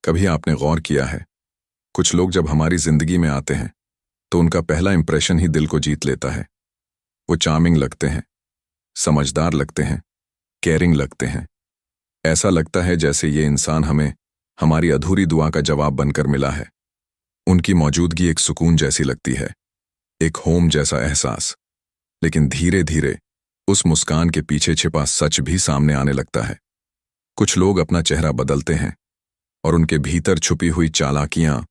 कभी आपने गौर किया है, कुछ लोग जब हमारी जिंदगी में आते हैं तो उनका पहला इंप्रेशन ही दिल को जीत लेता है। वो चार्मिंग लगते हैं, समझदार लगते हैं, केयरिंग लगते हैं। ऐसा लगता है जैसे ये इंसान हमें हमारी अधूरी दुआ का जवाब बनकर मिला है। उनकी मौजूदगी एक सुकून जैसी लगती है, एक होम जैसा एहसास। लेकिन धीरे धीरे उस मुस्कान के पीछे छिपा सच भी सामने आने लगता है। कुछ लोग अपना चेहरा बदलते हैं और उनके भीतर छुपी हुई चालाकियां,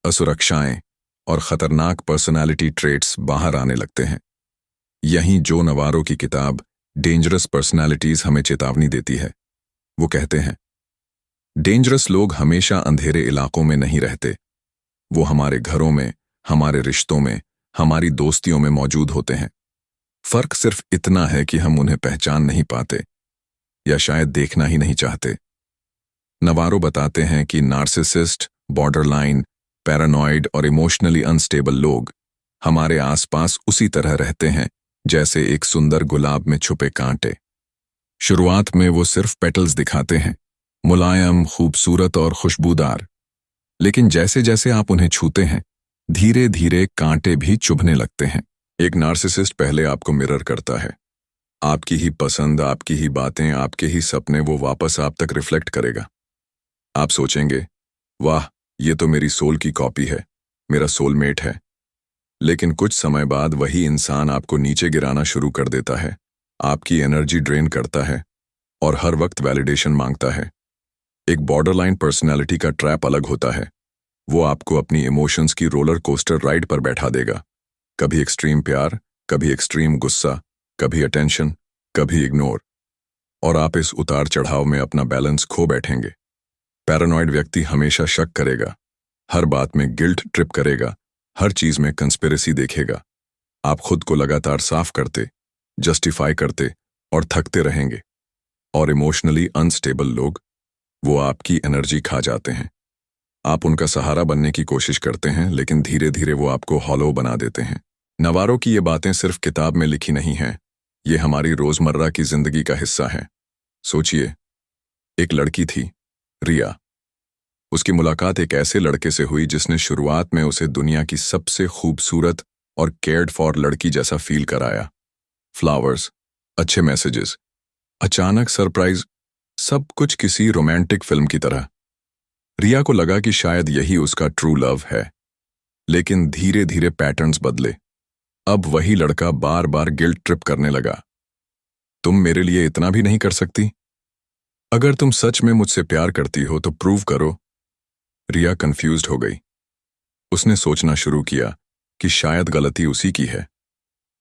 असुरक्षाएं और खतरनाक पर्सनालिटी ट्रेट्स बाहर आने लगते हैं। यहीं जो नवारो की किताब डेंजरस पर्सनालिटीज हमें चेतावनी देती है। वो कहते हैं, डेंजरस लोग हमेशा अंधेरे इलाकों में नहीं रहते। वो हमारे घरों में, हमारे रिश्तों में, हमारी दोस्तियों में मौजूद होते हैं। फर्क सिर्फ इतना है कि हम उन्हें पहचान नहीं पाते या शायद देखना ही नहीं चाहते। नवारो बताते हैं कि नार्सिसिस्ट, बॉर्डरलाइन, पैरानॉइड और इमोशनली अनस्टेबल लोग हमारे आसपास उसी तरह रहते हैं जैसे एक सुंदर गुलाब में छुपे कांटे। शुरुआत में वो सिर्फ पेटल्स दिखाते हैं, मुलायम, खूबसूरत और खुशबूदार। लेकिन जैसे जैसे आप उन्हें छूते हैं, धीरे धीरे कांटे भी चुभने लगते हैं। एक नार्सिसिस्ट पहले आपको मिरर करता है। आपकी ही पसंद, आपकी ही बातें, आपके ही सपने वो वापस आप तक रिफ्लेक्ट करेगा। आप सोचेंगे, वाह, ये तो मेरी सोल की कॉपी है, मेरा सोलमेट है। लेकिन कुछ समय बाद वही इंसान आपको नीचे गिराना शुरू कर देता है, आपकी एनर्जी ड्रेन करता है और हर वक्त वैलिडेशन मांगता है। एक बॉर्डरलाइन पर्सनैलिटी का ट्रैप अलग होता है। वो आपको अपनी इमोशंस की रोलर कोस्टर राइड पर बैठा देगा। कभी एक्सट्रीम प्यार, कभी एक्सट्रीम गुस्सा, कभी अटेंशन, कभी इग्नोर। और आप इस उतार चढ़ाव में अपना बैलेंस खो बैठेंगे। पैरानॉइड व्यक्ति हमेशा शक करेगा, हर बात में गिल्ट ट्रिप करेगा, हर चीज में कंस्पिरेसी देखेगा। आप खुद को लगातार साफ करते, जस्टिफाई करते और थकते रहेंगे। और इमोशनली अनस्टेबल लोग, वो आपकी एनर्जी खा जाते हैं। आप उनका सहारा बनने की कोशिश करते हैं, लेकिन धीरे धीरे वो आपको हॉलो बना देते हैं। नवारो की ये बातें सिर्फ किताब में लिखी नहीं हैं, ये हमारी रोजमर्रा की जिंदगी का हिस्सा है। सोचिए, एक लड़की थी, रिया। उसकी मुलाकात एक ऐसे लड़के से हुई जिसने शुरुआत में उसे दुनिया की सबसे खूबसूरत और केयर्ड फॉर लड़की जैसा फील कराया। फ्लावर्स, अच्छे मैसेजेस, अचानक सरप्राइज, सब कुछ किसी रोमांटिक फिल्म की तरह। रिया को लगा कि शायद यही उसका ट्रू लव है। लेकिन धीरे धीरे पैटर्न्स बदले। अब वही लड़का बार बार गिल्ट ट्रिप करने लगा। तुम मेरे लिए इतना भी नहीं कर सकती? अगर तुम सच में मुझसे प्यार करती हो तो प्रूव करो। रिया कंफ्यूज्ड हो गई। उसने सोचना शुरू किया कि शायद गलती उसी की है।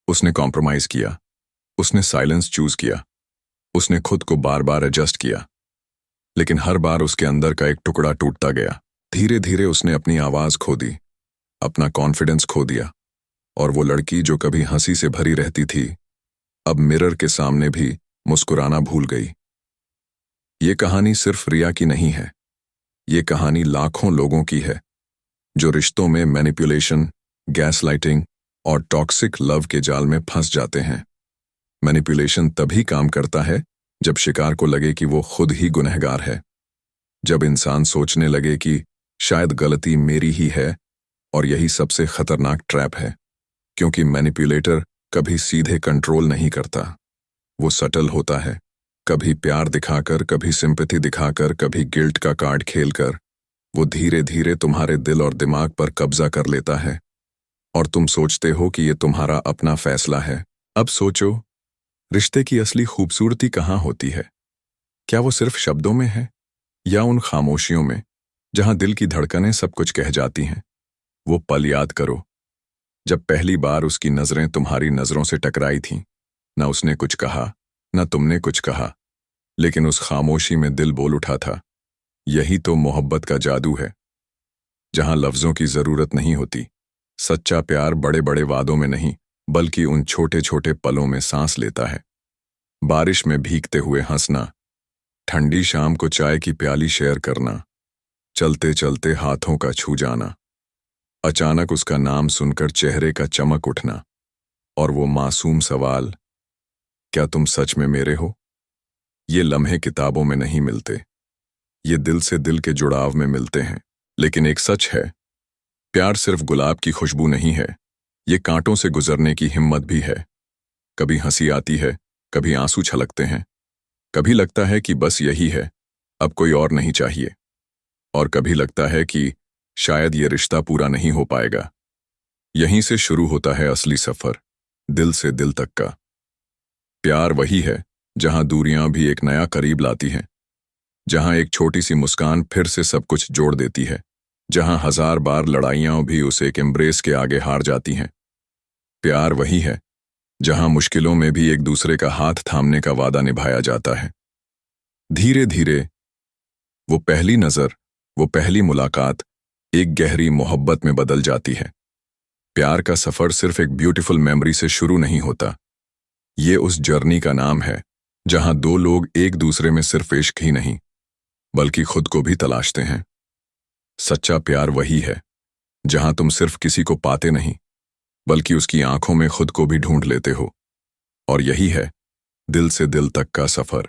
उसने कॉम्प्रोमाइज किया, उसने साइलेंस चूज किया, उसने खुद को बार बार एडजस्ट किया। लेकिन हर बार उसके अंदर का एक टुकड़ा टूटता गया। धीरे धीरे उसने अपनी आवाज खो दी, अपना कॉन्फिडेंस खो दिया। और वो लड़की जो कभी हंसी से भरी रहती थी, अब मिरर के सामने भी मुस्कुराना भूल गई। ये कहानी सिर्फ रिया की नहीं है, ये कहानी लाखों लोगों की है जो रिश्तों में मैनिपुलेशन, गैसलाइटिंग और टॉक्सिक लव के जाल में फंस जाते हैं। मैनिपुलेशन तभी काम करता है जब शिकार को लगे कि वो खुद ही गुनहगार है। जब इंसान सोचने लगे कि शायद गलती मेरी ही है। और यही सबसे खतरनाक ट्रैप है, क्योंकि मैनिपुलेटर कभी सीधे कंट्रोल नहीं करता। वो सटल होता है, कभी प्यार दिखाकर, कभी सिंपैथी दिखाकर, कभी गिल्ट का कार्ड खेलकर। वो धीरे धीरे तुम्हारे दिल और दिमाग पर कब्जा कर लेता है और तुम सोचते हो कि ये तुम्हारा अपना फैसला है। अब सोचो, रिश्ते की असली खूबसूरती कहाँ होती है? क्या वो सिर्फ शब्दों में है, या उन खामोशियों में जहां दिल की धड़कनें सब कुछ कह जाती हैं? वो पल याद करो जब पहली बार उसकी नजरें तुम्हारी नजरों से टकराई थीं। न उसने कुछ कहा, न तुमने कुछ कहा, लेकिन उस खामोशी में दिल बोल उठा था। यही तो मोहब्बत का जादू है, जहां लफ्जों की जरूरत नहीं होती। सच्चा प्यार बड़े बड़े वादों में नहीं, बल्कि उन छोटे छोटे पलों में सांस लेता है। बारिश में भीगते हुए हंसना, ठंडी शाम को चाय की प्याली शेयर करना, चलते चलते हाथों का छू जाना, अचानक उसका नाम सुनकर चेहरे का चमक उठना, और वो मासूम सवाल, क्या तुम सच में मेरे हो? ये लम्हे किताबों में नहीं मिलते, ये दिल से दिल के जुड़ाव में मिलते हैं। लेकिन एक सच है, प्यार सिर्फ गुलाब की खुशबू नहीं है, ये कांटों से गुजरने की हिम्मत भी है। कभी हंसी आती है, कभी आंसू छलकते हैं, कभी लगता है कि बस यही है, अब कोई और नहीं चाहिए, और कभी लगता है कि शायद ये रिश्ता पूरा नहीं हो पाएगा। यहीं से शुरू होता है असली सफर, दिल से दिल तक का। प्यार वही है जहां दूरियां भी एक नया करीब लाती हैं, जहां एक छोटी सी मुस्कान फिर से सब कुछ जोड़ देती है, जहां 1000 बार लड़ाइयां भी उस एक एम्ब्रेस के आगे हार जाती हैं। प्यार वही है जहां मुश्किलों में भी एक दूसरे का हाथ थामने का वादा निभाया जाता है। धीरे धीरे वो पहली नजर, वो पहली मुलाकात एक गहरी मोहब्बत में बदल जाती है। प्यार का सफर सिर्फ एक ब्यूटीफुल मेमोरी से शुरू नहीं होता, ये उस जर्नी का नाम है जहां दो लोग एक दूसरे में सिर्फ इश्क ही नहीं बल्कि खुद को भी तलाशते हैं। सच्चा प्यार वही है जहां तुम सिर्फ किसी को पाते नहीं बल्कि उसकी आंखों में खुद को भी ढूंढ लेते हो। और यही है दिल से दिल तक का सफर।